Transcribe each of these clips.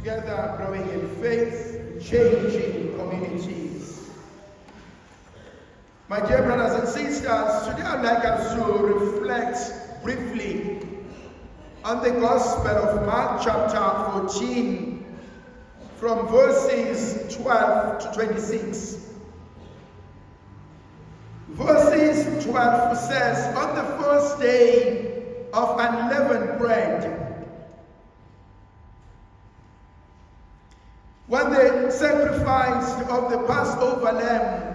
together growing in faith, changing communities. My dear brothers and sisters, today I'd like us to reflect briefly on the Gospel of Mark chapter 14 from verses 12 to 26. Verses 12 says, on the first day of unleavened bread, when they sacrificed of the Passover lamb,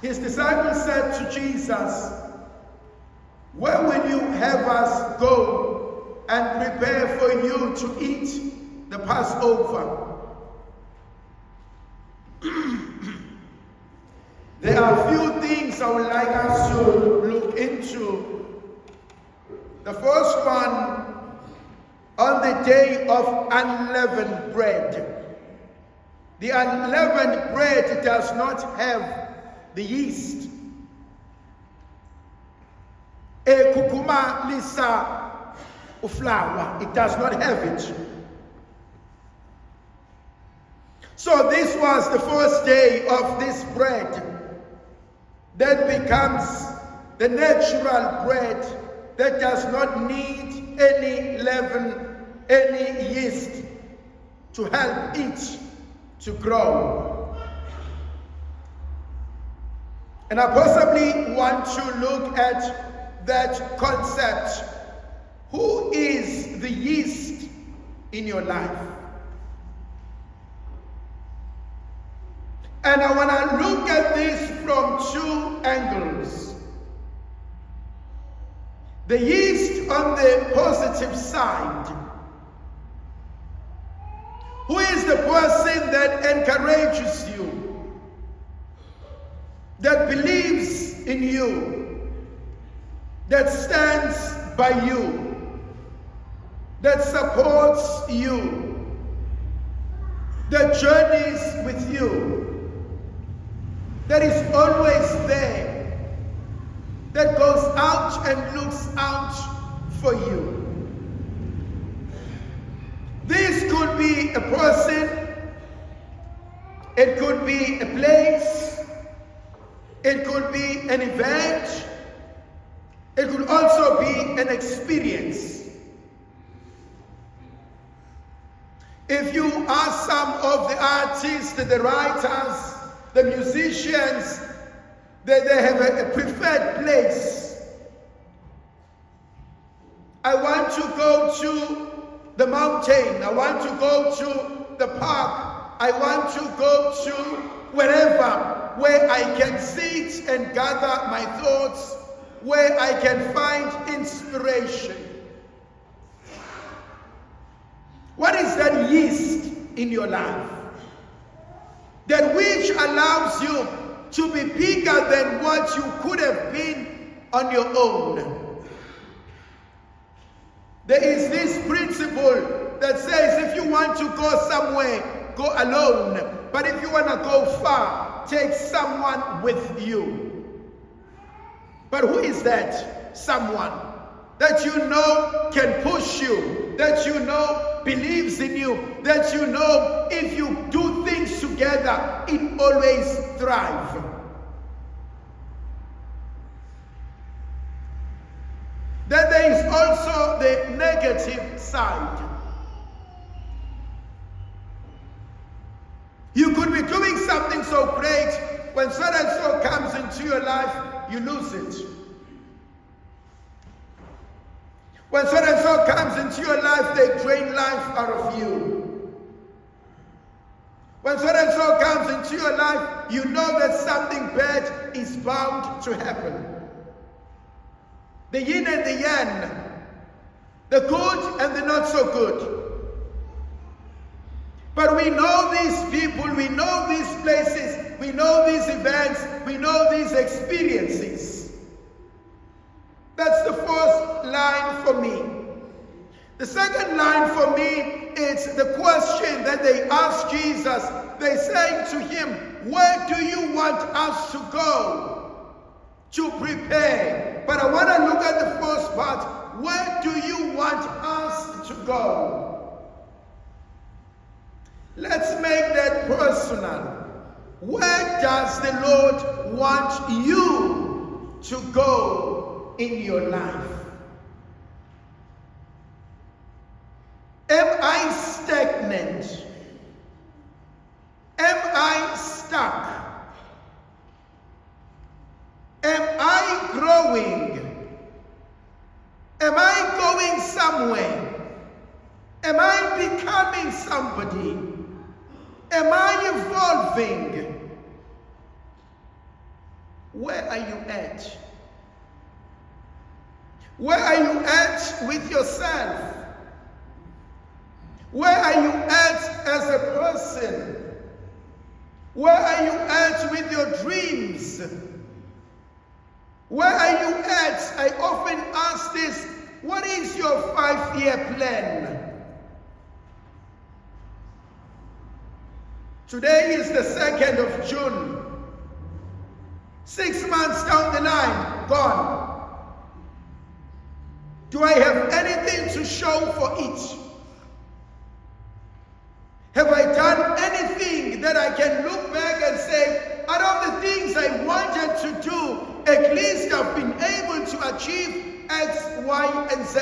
his disciples said to Jesus, where will you have us go and prepare for you to eat the Passover? There are a few things I would like us to look into. The first one, on the day of unleavened bread. The unleavened bread does not have the yeast. Ekukuma lisa uflawa, it does not have it. So this was the first day of this bread that becomes the natural bread that does not need any leaven, any yeast to help it to grow. And I possibly want to look at that concept. Who is the yeast in your life? And I want to look at this from two angles. The yeast on the positive side. Who is the person that encourages you, that believes in you, that stands by you, that supports you, that journeys with you, that is always there, that goes out and looks out for you? This could be a person, it could be a place, it could be an event, it could also be an experience. If you ask some of the artists, the writers, the musicians, they have a preferred place. I want to go to the mountain. I want to go to the park. I want to go to wherever where I can sit and gather my thoughts, where I can find inspiration. What is that yeast in your life? That which allows you to be bigger than what you could have been on your own. There is this principle that says if you want to go somewhere, go alone. But if you want to go far, take someone with you. But who is that someone? That you know can push you, that you know believes in you, that you know if you do things together, it always thrives. Then there is also the negative side. You could be doing something so great, when so and so comes into your life, you lose it. When so and so comes into your life, they drain life out of you. When so and so comes into your life, you know that something bad is bound to happen. The yin and the yang, the good and the not so good. But we know these people, we know these places, we know these events, we know these experiences. That's the first line for me. The second line for me is the question that they asked Jesus. They say to him, where do you want us to go to prepare? But I want to look at the first part. Where do you want us to go? personal. Where does the Lord want you to go in your life? Am I stagnant? Am I stuck? Am I growing? Am I going somewhere? Am I becoming somebody? Am I evolving? Where are you at? Where are you at with yourself? Where are you at as a person? Where are you at with your dreams? Where are you at? I often ask this, what is your 5-year plan? Today is the 2nd of June. 6 months down the line, gone. Do I have anything to show for it? Have I done anything that I can look back and say, out of the things I wanted to do, at least I've been able to achieve X, Y, and Z?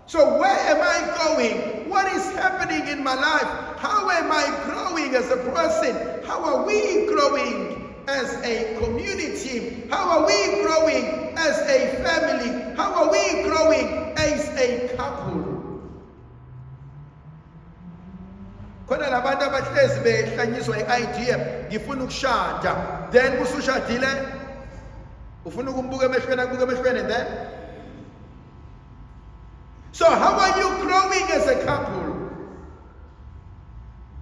So where am I going? What is happening in my life? How am I growing as a person? How are we growing as a community? How are we growing as a family? How are we growing as a couple? Khona labantu abahlezi behlanyiswa i-idea ngifuna ukushada, then usushadile ufuna ukumbuka emehlweni akubuka emehlweni, and then so how are you growing as a couple?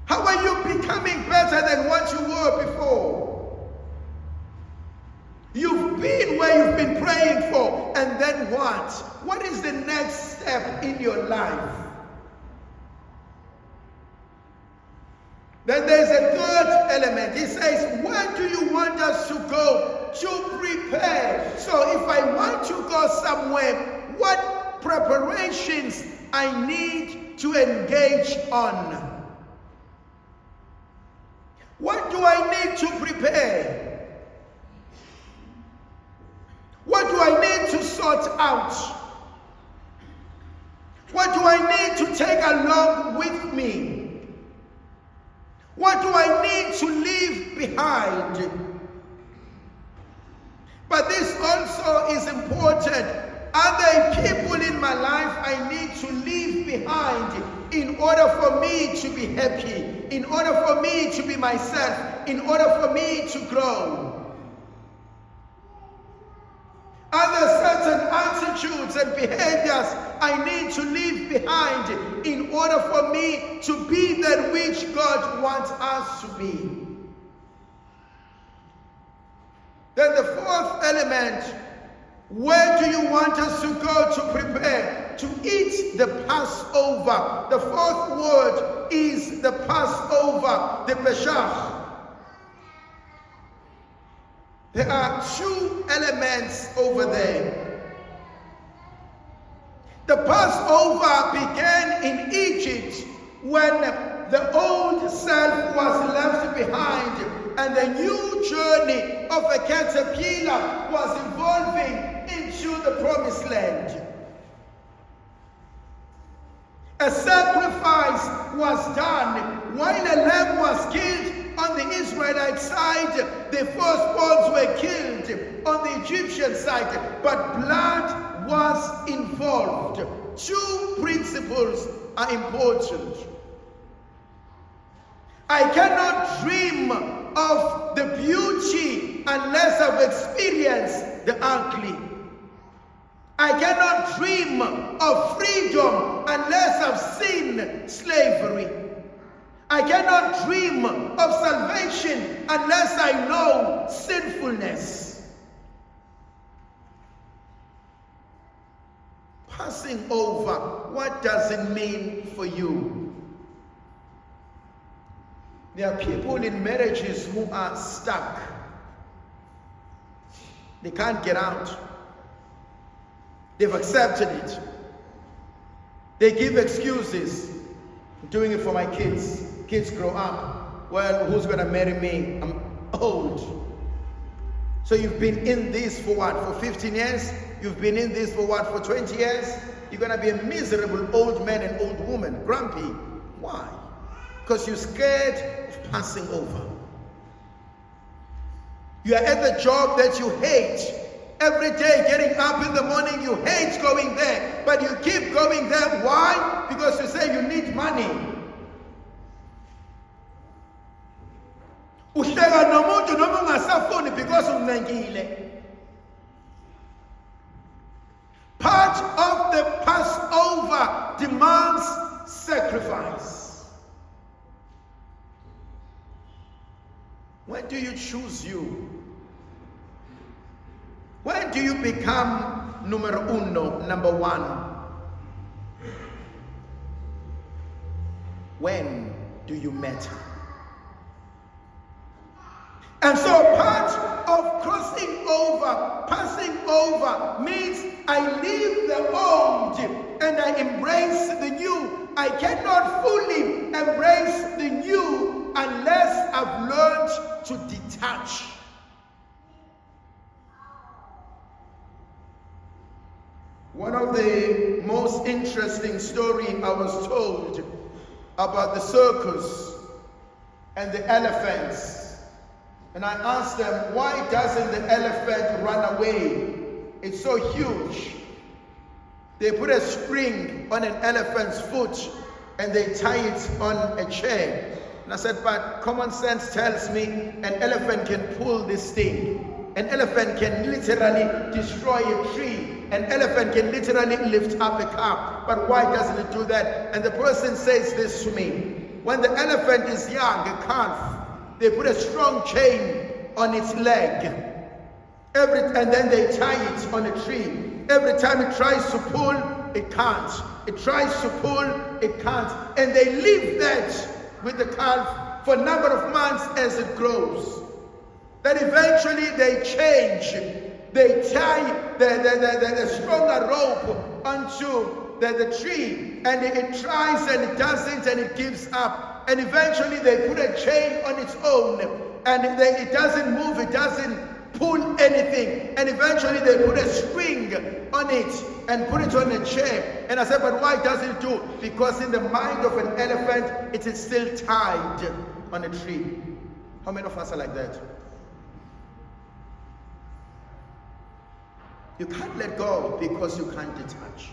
How are you becoming better than what you were before? You've been where you've been praying for, and then what? What is the next step in your life? Then there's a third element. He says, where do you want us to go to prepare? So if I want to go somewhere, what preparations I need to engage on? What do I need to prepare? What do I need to sort out? What do I need to take along with me? What do I need to leave behind? But this also is important. Are there people in my life I need to leave behind in order for me to be happy, in order for me to be myself, in order for me to grow? Are there certain attitudes and behaviors I need to leave behind in order for me to be that which God wants us to be? Then the fourth element, where do you want us to go to prepare? To eat the Passover. The fourth word is the Passover, the Pesach. There are two elements over there. The Passover began in Egypt when the old self was left behind and the new journey of a caterpillar was evolving into the promised land. A sacrifice was done while a lamb was killed. On the Israelite side, the firstborns were killed. On the Egyptian side, but blood was involved. Two principles are important. I cannot dream of the beauty unless I've experienced the ugly. I cannot dream of freedom unless I've seen slavery. I cannot dream of salvation unless I know sinfulness. Passing over, what does it mean for you? There are people in marriages who are stuck. They can't get out. They've accepted it. They give excuses. I'm doing it for my kids. Kids grow up. Well, who's going to marry me? I'm old. So you've been in this for what? For 15 years? You've been in this for what? For 20 years? You're going to be a miserable old man and old woman. Grumpy. Why? Because you're scared of passing over. You are at the job that you hate. Every day getting up in the morning, you hate going there. But you keep going there. Why? Because you say you need money. Uhleka nomuntu noma ungasafuni because unengile. Part of the Passover demands sacrifice. When do you choose you? When do you become numero uno, number one? When do you matter? And so part of crossing over, passing over, means I leave the old and I embrace the new. I cannot fully embrace the new unless I've learned to detach. One of the most interesting stories I was told about the circus and the elephants. And I asked them, why doesn't the elephant run away? It's so huge. They put a string on an elephant's foot and they tie it on a chair. And I said, but common sense tells me an elephant can pull this thing. An elephant can literally destroy a tree. An elephant can literally lift up a car. But why doesn't it do that? And the person says this to me. When the elephant is young, a calf, they put a strong chain on its leg. And then they tie it on a tree. Every time it tries to pull, it can't. It tries to pull, it can't. And they leave that with the calf for a number of months as it grows. Then eventually they change. They tie the stronger rope onto the tree. And it tries and it doesn't and it gives up. And eventually they put a chain on its own. And it doesn't move, it doesn't pull anything. And eventually they put a string on it and put it on a chair. And I said, but why doesn't it do? Because in the mind of an elephant, it is still tied on a tree. How many of us are like that? You can't let go because you can't detach.